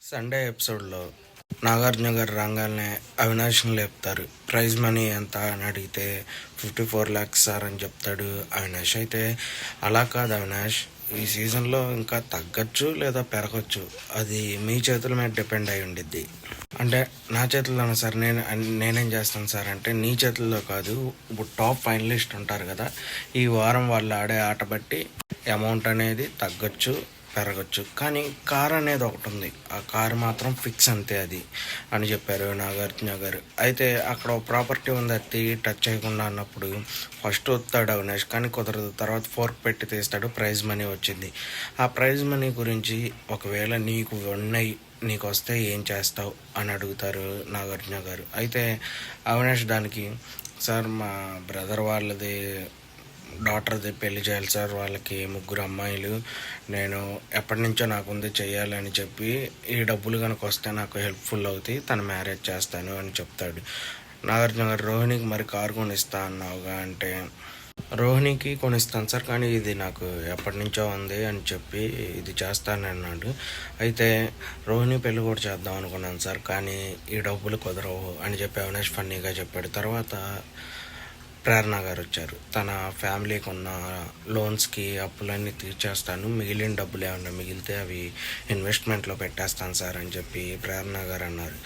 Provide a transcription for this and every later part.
Sunday ఎపిసోడ్లో నాగార్జున గారు రాగానే అవినాష్ని లేపుతారు. ప్రైజ్ మనీ ఎంత అని అడిగితే 54 lakhs సార్ అని చెప్తాడు అవినాష్. అయితే అలా కాదు అవినాష్, ఈ సీజన్లో ఇంకా తగ్గచ్చు లేదా పెరగచ్చు, అది మీ చేతుల మీద డిపెండ్ అయి ఉండిద్ది. అంటే నా చేతుల్లోనే సార్, నేనేం చేస్తాను సార్ అంటే, నీ చేతుల్లో కాదు, ఇప్పుడు టాప్ ఫైనలిస్ట్ ఉంటారు కదా, ఈ వారం వాళ్ళు ఆడే ఆట బట్టి అమౌంట్ అనేది తగ్గచ్చు పెరగచ్చు, కానీ కార్ అనేది ఒకటి ఉంది, ఆ కార్ మాత్రం ఫిక్స్ అంతే అది అని చెప్పారు నాగార్జున గారు. అయితే అక్కడ ప్రాపర్టీ ఉంది, అది టచ్ చేయకుండా అన్నప్పుడు ఫస్ట్ వస్తాడు అవినాష్, కానీ కుదరదు. తర్వాత ఫోర్క్ పెట్టి తీస్తాడు, ప్రైజ్ మనీ వచ్చింది. ఆ ప్రైజ్ మనీ గురించి ఒకవేళ నీకు వస్తే ఏం చేస్తావు అని అడుగుతారు నాగార్జున గారు. అయితే అవినాష్ దానికి, సార్ మా బ్రదర్ వాళ్ళది డాటర్ది పెళ్లి చేయాలి సార్, వాళ్ళకి 3 అమ్మాయిలు, నేను ఎప్పటి నుంచో నాకు ఉంది చెయ్యాలని చెప్పి, ఈ డబ్బులు కనుక వస్తే నాకు హెల్ప్ఫుల్ అవుతాయి, తన మ్యారేజ్ చేస్తాను అని చెప్తాడు. నాగార్జున గారు, రోహిణికి మరి కారు కొనిస్తా అన్నావుగా అంటే, రోహిణికి కొనిస్తాను సార్, కానీ ఇది నాకు ఎప్పటి నుంచో ఉంది అని చెప్పి ఇది చేస్తానన్నాడు. అయితే రోహిణి పెళ్ళి కూడా చేద్దాం అనుకున్నాను సార్, కానీ ఈ డబ్బులు కుదరవు అని చెప్పి అవినాష్ ఫన్నీగా చెప్పాడు. తర్వాత ప్రేరణ గారు వచ్చారు. తన ఫ్యామిలీకి ఉన్న లోన్స్కి అప్పులన్నీ తీర్చేస్తాను, మిగిలిన డబ్బులు ఏమన్నా మిగిలితే అవి ఇన్వెస్ట్మెంట్లో పెట్టేస్తాను సార్ అని చెప్పి ప్రేరణ గారు అన్నారు.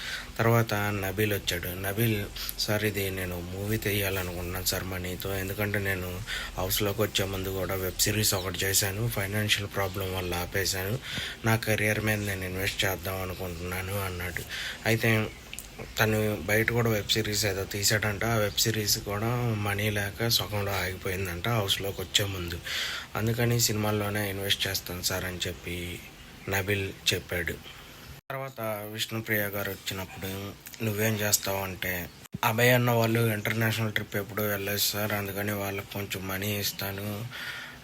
తర్వాత నబీల్ వచ్చాడు. నబీల్, సార్ ఇది నేను మూవీ తీయాలనుకుంటున్నాను సార్ మనీతో, ఎందుకంటే నేను హౌస్లోకి వచ్చే ముందు కూడా వెబ్ సిరీస్ ఒకటి చేశాను, ఫైనాన్షియల్ ప్రాబ్లం వల్ల ఆపేశాను, నా కెరియర్ మీద నేను ఇన్వెస్ట్ చేద్దాం అనుకుంటున్నాను అన్నాడు. అయితే తను బయట కూడా వెబ్ సిరీస్ ఏదో తీసాడంట, ఆ వెబ్ సిరీస్ కూడా మనీ లేక సగంలో ఆగిపోయిందంట హౌస్లోకి వచ్చే ముందు, అందుకని సినిమాల్లోనే ఇన్వెస్ట్ చేస్తాను సార్ అని చెప్పి నబిల్ చెప్పాడు. తర్వాత విష్ణుప్రియ గారు వచ్చినప్పుడు, నువ్వేం చేస్తావు అంటే, అభయ్ అన్న వాళ్ళు ఇంటర్నేషనల్ ట్రిప్ ఎప్పుడు వెళ్ళలేదు సార్, అందుకని వాళ్ళకి కొంచెం మనీ ఇస్తాను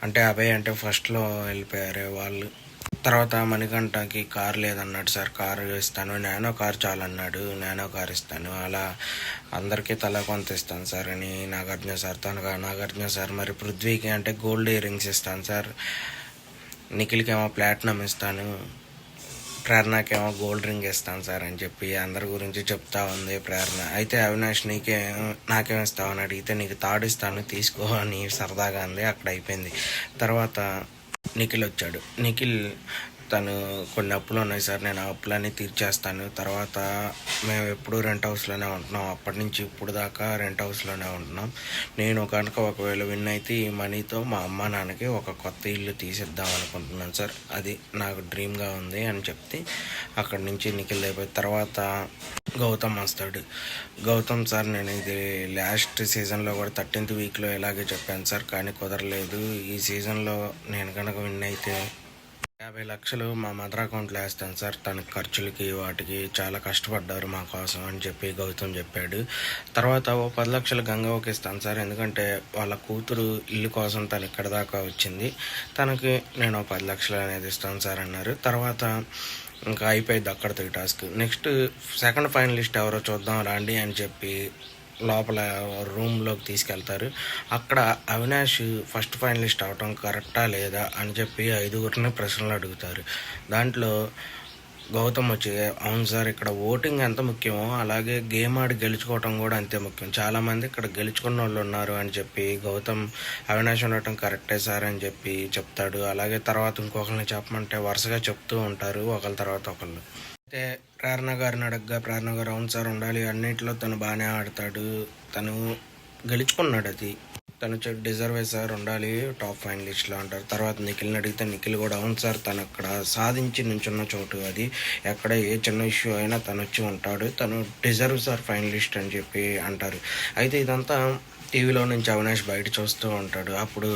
అంటే, అభయ్ అంటే ఫస్ట్లో వెళ్ళిపోయారు వాళ్ళు. తర్వాత మణికంఠకి కార్ లేదన్నాడు సార్, కారు ఇస్తాను, నానో కార్ చాలన్నాడు, నానో కార్ ఇస్తాను, అలా అందరికీ తల కొంత ఇస్తాను సార్ అని నాగార్జున సార్. నాగార్జున సార్, మరి పృథ్వీకి అంటే గోల్డ్ ఇయర్ రింగ్స్ ఇస్తాను సార్, నిఖిల్కి ఏమో ప్లాటినం ఇస్తాను, ప్రేరణకేమో గోల్డ్ రింగ్ ఇస్తాను సార్ అని చెప్పి అందరి గురించి చెప్తా ఉంది ప్రేరణ. అయితే అవినాష్, నాకేం ఇస్తావు అని అడిగితే, నీకు తాడిస్తాను తీసుకో అని సరదాగా అంది, అక్కడ అయిపోయింది. తర్వాత నిఖిల్ వచ్చాడు. నిఖిల్, తను కొన్ని అప్పులు ఉన్నాయి సార్, నేను ఆ అప్పులన్నీ తీర్చేస్తాను, తర్వాత మేము ఎప్పుడూ రెంట్ హౌస్లోనే ఉంటున్నాం, అప్పటి నుంచి ఇప్పుడు దాకా రెంట్ హౌస్లోనే ఉంటున్నాం, నేను కనుక ఒకవేళ విన్ అయితే ఈ మనీతో మా అమ్మ నాన్నకి ఒక కొత్త ఇల్లు తీసిద్దాం అనుకుంటున్నాను సార్, అది నాకు డ్రీమ్గా ఉంది అని చెప్తే అక్కడి నుంచి నిఖిల్ అయిపోయి. తర్వాత గౌతమ్ వస్తాడు. గౌతమ్, సార్ నేను ఇది లాస్ట్ సీజన్లో కూడా 13th వీక్లో ఇలాగే చెప్పాను సార్, కానీ కుదరలేదు, ఈ సీజన్లో నేను కనుక విన్ అయితే 50 లక్షలు మా మదర్ అకౌంట్లో వేస్తాను సార్, తన ఖర్చులకి వాటికి చాలా కష్టపడ్డారు మా కోసం అని చెప్పి గౌతమ్ చెప్పాడు. తర్వాత 10 లక్షలు గంగవ్వకి ఇస్తాను సార్, ఎందుకంటే వాళ్ళ కూతురు ఇల్లు కోసం తను ఇక్కడ దాకా వచ్చింది, తనకి నేను 10 లక్షలు అనేది ఇస్తాను సార్ అన్నారు. తర్వాత ఇంకా అయిపోయింది అక్కడితో ఈ టాస్క్. నెక్స్ట్ సెకండ్ ఫైనలిస్ట్ ఎవరో చూద్దాం రాండి అని చెప్పి లోపల రూమ్లోకి తీసుకెళ్తారు. అక్కడ అవినాష్ ఫస్ట్ ఫైనలిస్ట్ అవటం కరెక్టా లేదా అని చెప్పి 5గురిని ప్రశ్నలు అడుగుతారు. దాంట్లో గౌతమ్ వచ్చి, అవును సార్, ఇక్కడ ఓటింగ్ ఎంత ముఖ్యమో అలాగే గేమ్ ఆడి గెలుచుకోవటం కూడా అంతే ముఖ్యం, చాలామంది ఇక్కడ గెలుచుకున్న వాళ్ళు ఉన్నారు అని చెప్పి గౌతమ్ అవినాష్ ఉండటం కరెక్టే సార్ అని చెప్పి చెప్తాడు. అలాగే తర్వాత ఇంకొకరిని చెప్పమంటే వరుసగా చెప్తూ ఉంటారు ఒకళ్ళ తర్వాత ఒకళ్ళు. అయితే ప్రేరణ గారిని అడగగా ప్రేరణ గారు, అవును సార్ ఉండాలి, అన్నింటిలో తను బాగానే ఆడతాడు, తను గెలుచుకున్నాడు, అది తను డిజర్వే సార్, ఉండాలి టాప్ ఫైనలిస్ట్లో అంటారు. తర్వాత నిఖిల్ని అడిగితే నిఖిల్ కూడా, అవును సార్, తను అక్కడ సాధించి నుంచున్న చోటు అది, ఎక్కడ ఏ చిన్న ఇష్యూ అయినా తను వచ్చి ఉంటాడు, తను డిజర్వ్ సార్ ఫైనలిస్ట్ అని చెప్పి అంటారు. అయితే ఇదంతా టీవీలో నుంచి అవినాష్ బయట చూస్తూ ఉంటాడు. అప్పుడు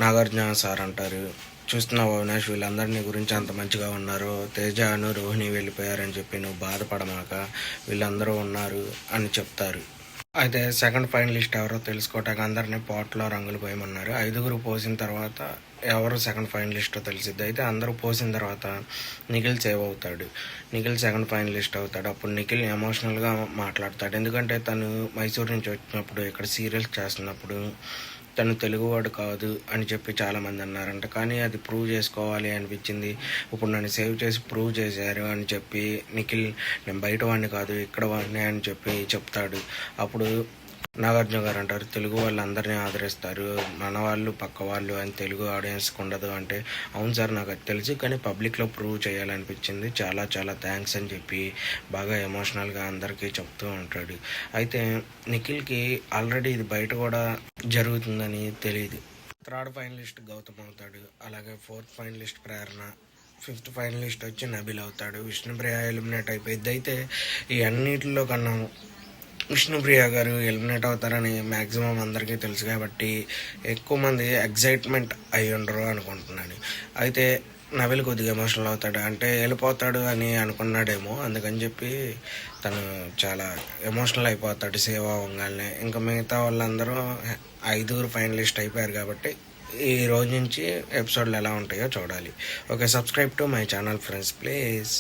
నాగార్జున సార్ అంటారు, చూస్తున్నావు అవినాష్, వీళ్ళందరినీ గురించి అంత మంచిగా ఉన్నారు, తేజను రోహిణి వెళ్ళిపోయారని చెప్పి నువ్వు బాధపడమాక, వీళ్ళందరూ ఉన్నారు అని చెప్తారు. అయితే సెకండ్ ఫైనలిస్ట్ ఎవరో తెలుసుకోవటానికి అందరినీ పాట్లో రంగులు పోయమన్నారు. 5గురు పోసిన తర్వాత ఎవరు సెకండ్ ఫైనలిస్టో తెలిసిద్ది. అయితే అందరూ పోసిన తర్వాత నిఖిల్ సేవ్ అవుతాడు. నిఖిల్ సెకండ్ ఫైనలిస్ట్ అవుతాడు. అప్పుడు నిఖిల్ ఎమోషనల్గా మాట్లాడతాడు, ఎందుకంటే తను మైసూర్ నుంచి వచ్చినప్పుడు ఇక్కడ సీరియల్స్ చేస్తున్నప్పుడు తను తెలుగువాడు కాదు అని చెప్పి చాలామంది అన్నారంట. కానీ అది ప్రూవ్ చేసుకోవాలి అనిపించింది. ఇప్పుడు నన్ను సేవ్ చేసి ప్రూవ్ చేశారు అని చెప్పి నిఖిల్ నేను బయట వాడిని కాదు ఇక్కడ వాడిని అని చెప్పి చెప్తాడు. అప్పుడు నాగార్జున గారు అంటారు తెలుగు వాళ్ళు అందరినీ ఆదరిస్తారు, మన వాళ్ళు పక్క వాళ్ళు అని తెలుగు ఆడియన్స్కి ఉండదు అంటే, అవును సార్ నాకు అది తెలుసు కానీ పబ్లిక్లో ప్రూవ్ చేయాలనిపించింది, చాలా చాలా థ్యాంక్స్ అని చెప్పి బాగా ఎమోషనల్గా అందరికీ చెప్తూ ఉంటాడు. అయితే నిఖిల్కి ఆల్రెడీ ఇది బయట కూడా జరుగుతుందని తెలియదు. థర్డ్ ఫైనలిస్ట్ గౌతమ్ అవుతాడు, అలాగే ఫోర్త్ ఫైనలిస్ట్ ప్రేరణ, ఫిఫ్త్ ఫైనలిస్ట్ వచ్చి నబిల్ అవుతాడు, విష్ణుప్రియ ఎలిమినేట్ అయిపోయింది. అయితే ఈ అన్నిటిలో కన్నా విష్ణుప్రియ గారు ఎలిమినేట్ అవుతారని మ్యాక్సిమం అందరికీ తెలుసు కాబట్టి ఎక్కువ మంది ఎగ్జైట్మెంట్ అయ్యి ఉండరు అనుకుంటున్నాను. అయితే నవీల్ కొద్దిగా ఎమోషనల్ అవుతాడు, అంటే వెళ్ళిపోతాడు అని అనుకున్నాడేమో, అందుకని చెప్పి తను చాలా ఎమోషనల్ అయిపోతాడు సేవ్ అవ్వగానే. ఇంకా మిగతా వాళ్ళందరూ 5 ఫైనలిస్ట్ అయిపోయారు కాబట్టి ఈ రోజు నుంచి ఎపిసోడ్లు ఎలా ఉంటాయో చూడాలి. Okay, subscribe to my channel friends please.